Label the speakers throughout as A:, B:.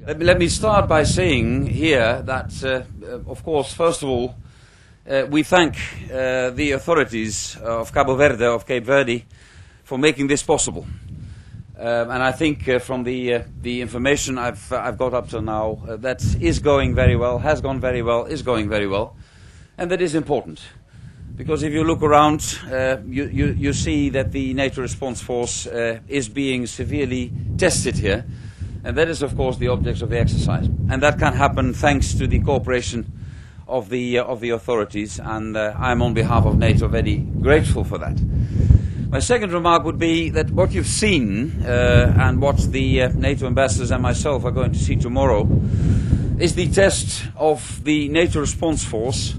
A: Let me start by saying here that, of course, first of all, we thank the authorities of Cape Verde, for making this possible. And I think from the information I've got up to now, that is going very well, has gone very well, is going very well. And that is important. Because if you look around, you see that the NATO Response Force is being severely tested here. And that is, of course, the object of the exercise. And that can happen thanks to the cooperation of the authorities. And I'm, on behalf of NATO, very grateful for that. My second remark would be that what you've seen, and what the NATO ambassadors and myself are going to see tomorrow, is the test of the NATO Response Force,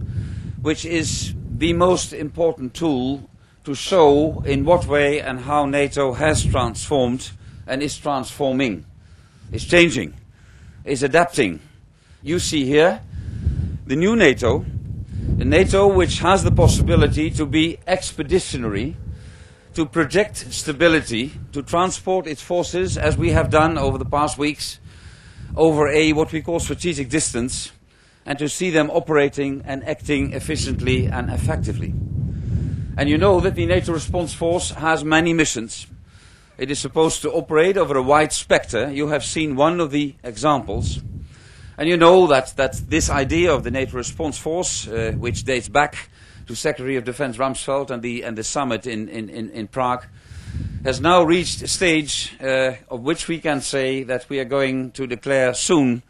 A: which is the most important tool to show in what way and how NATO has transformed and is transforming, is changing, is adapting. You see here the new NATO, a NATO which has the possibility to be expeditionary, to project stability, to transport its forces, as we have done over the past weeks, over what we call strategic distance, and to see them operating and acting efficiently and effectively. And you know that the NATO Response Force has many missions. It is supposed to operate over a wide spectre. You have seen one of the examples. And you know that this idea of the NATO Response Force, which dates back to Secretary of Defense Rumsfeld and the summit in Prague, has now reached a stage of which we can say that we are going to declare soon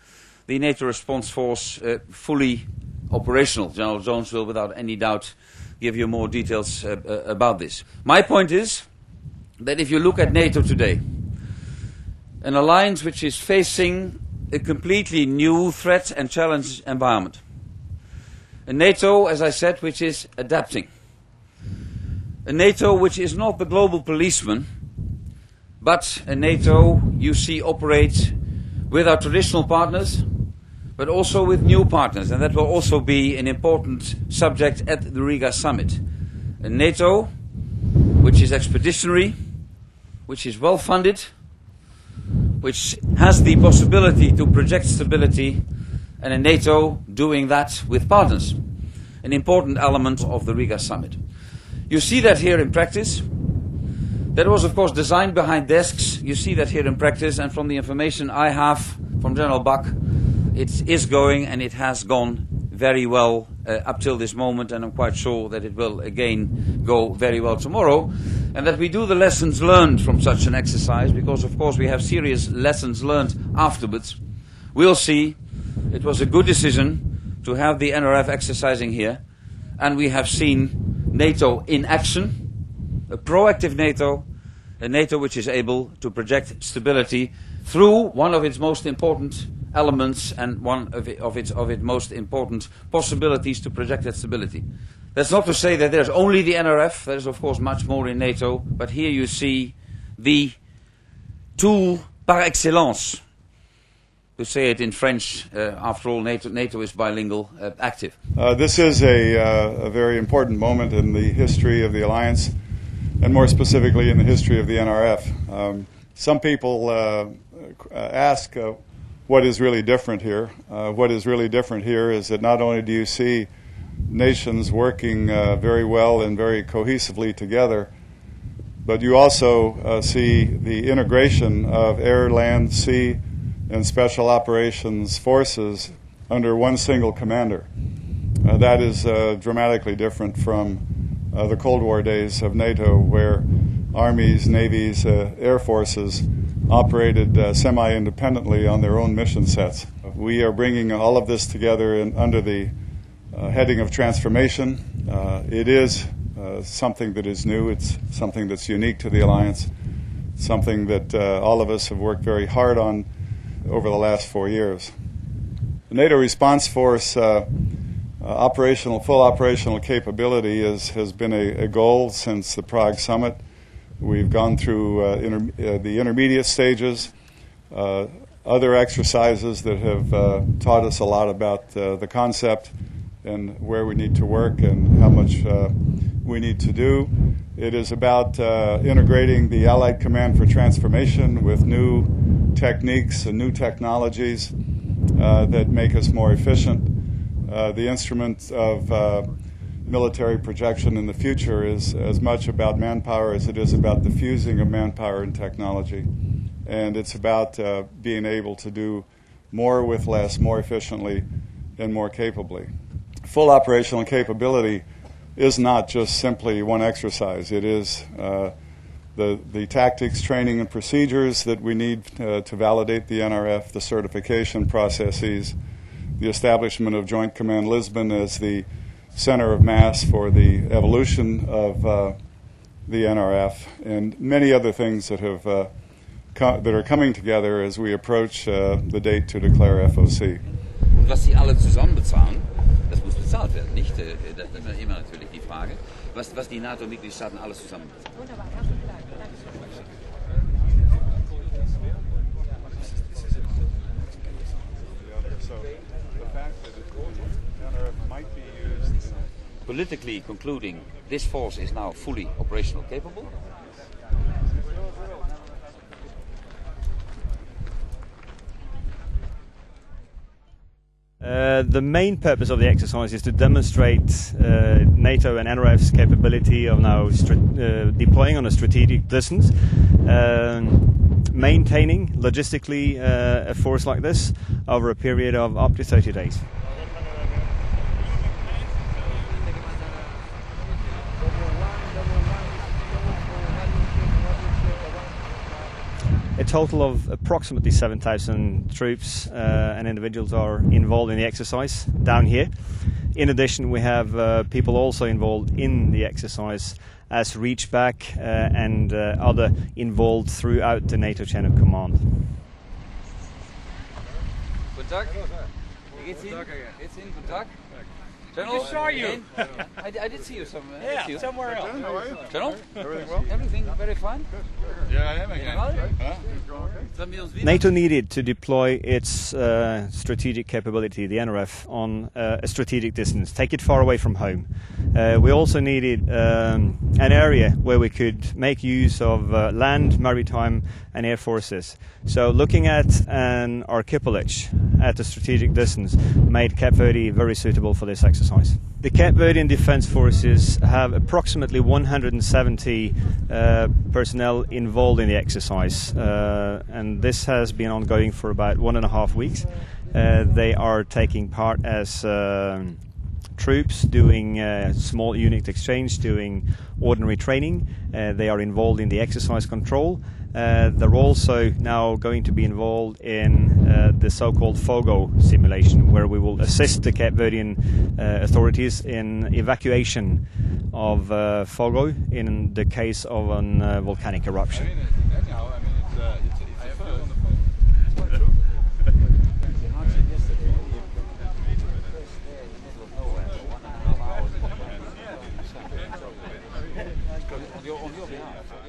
A: the NATO Response Force fully operational. General Jones will, without any doubt, give you more details about this. My point is that if you look at NATO today, an alliance which is facing a completely new threat and challenge environment, a NATO, as I said, which is adapting, a NATO which is not the global policeman, but a NATO you see operate with our traditional partners, but also with new partners, and that will also be an important subject at the Riga Summit. A NATO which is expeditionary, which is well funded, which has the possibility to project stability, and a NATO doing that with partners, an important element of the Riga Summit. You see that here in practice. That was, of course, designed behind desks. You see that here in practice, and from the information I have from General Buck, it is going and it has gone very well up till this moment, and I'm quite sure that it will again go very well tomorrow, and that we do the lessons learned from such an exercise, because of course we have serious lessons learned afterwards. We'll see. It was a good decision to have the NRF exercising here, and we have seen NATO in action, a proactive NATO, a NATO which is able to project stability through one of its most important elements and one of its most important possibilities to project that stability. That's not to say that there's only the NRF. There's of course much more in NATO, but here you see the tool par excellence, to say it in French. After all, NATO is bilingual, active.
B: This is a very important moment in the history of the alliance, and more specifically in the history of the NRF. Some people ask what is really different here. What is really different here is that not only do you see nations working very well and very cohesively together, but you also see the integration of air, land, sea, and special operations forces under one single commander. That is dramatically different from the Cold War days of NATO, where armies, navies, air forces operated semi-independently on their own mission sets. We are bringing all of this together under the heading of transformation. It is something that is new. It's something that's unique to the alliance, something that all of us have worked very hard on over the last 4 years. The NATO Response Force full operational capability has been a goal since the Prague Summit. We've gone through the intermediate stages, other exercises that have taught us a lot about the concept and where we need to work and how much we need to do. It is about integrating the Allied Command for Transformation with new techniques and new technologies that make us more efficient. The instrument of military projection in the future is as much about manpower as it is about the fusing of manpower and technology. And it's about being able to do more with less, more efficiently, and more capably. Full operational capability is not just simply one exercise. It is the tactics, training, and procedures that we need to validate the NRF, the certification processes, the establishment of Joint Command Lisbon as the center of mass for the evolution of the NRF, and many other things that have that are coming together as we approach the date to declare FOC.
A: Und was Sie alle zusammen bezahlen, das muss bezahlt werden, nicht? Das ist immer natürlich die Frage, was die NATO-Mitgliedstaaten alles zusammen bezahlen. Politically concluding this force is now fully operational capable.
C: The main purpose of the exercise is to demonstrate NATO and NRF's capability of now deploying on a strategic distance, maintaining logistically a force like this over a period of up to 30 days. A total of approximately 7,000 troops and individuals are involved in the exercise down here. In addition, we have people also involved in the exercise as reachback and other involved throughout the NATO chain of command.
A: Guten Tag. Wie geht's Ihnen? Geht's Ihnen? Guten Tag. General,
D: I saw you.
A: I did see you somewhere.
D: Yeah, somewhere else.
B: How are you?
A: General,
B: Everything well?
A: everything very fine.
B: Yeah, I am again.
C: NATO needed to deploy its strategic capability, the NRF, on a strategic distance, take it far away from home. We also needed an area where we could make use of land, maritime and air forces. So looking at an archipelage at a strategic distance made Cape Verde very suitable for this exercise. The Cape Verdean Defence Forces have approximately 170 personnel involved in the exercise, and this has been ongoing for about 1.5 weeks. They are taking part as troops, doing small unit exchange, doing ordinary training. They are involved in the exercise control. They're also now going to be involved in the so-called FOGO simulation, where we will assist the Cape Verdean authorities in evacuation of FOGO in the case of a volcanic eruption.
A: On your behalf.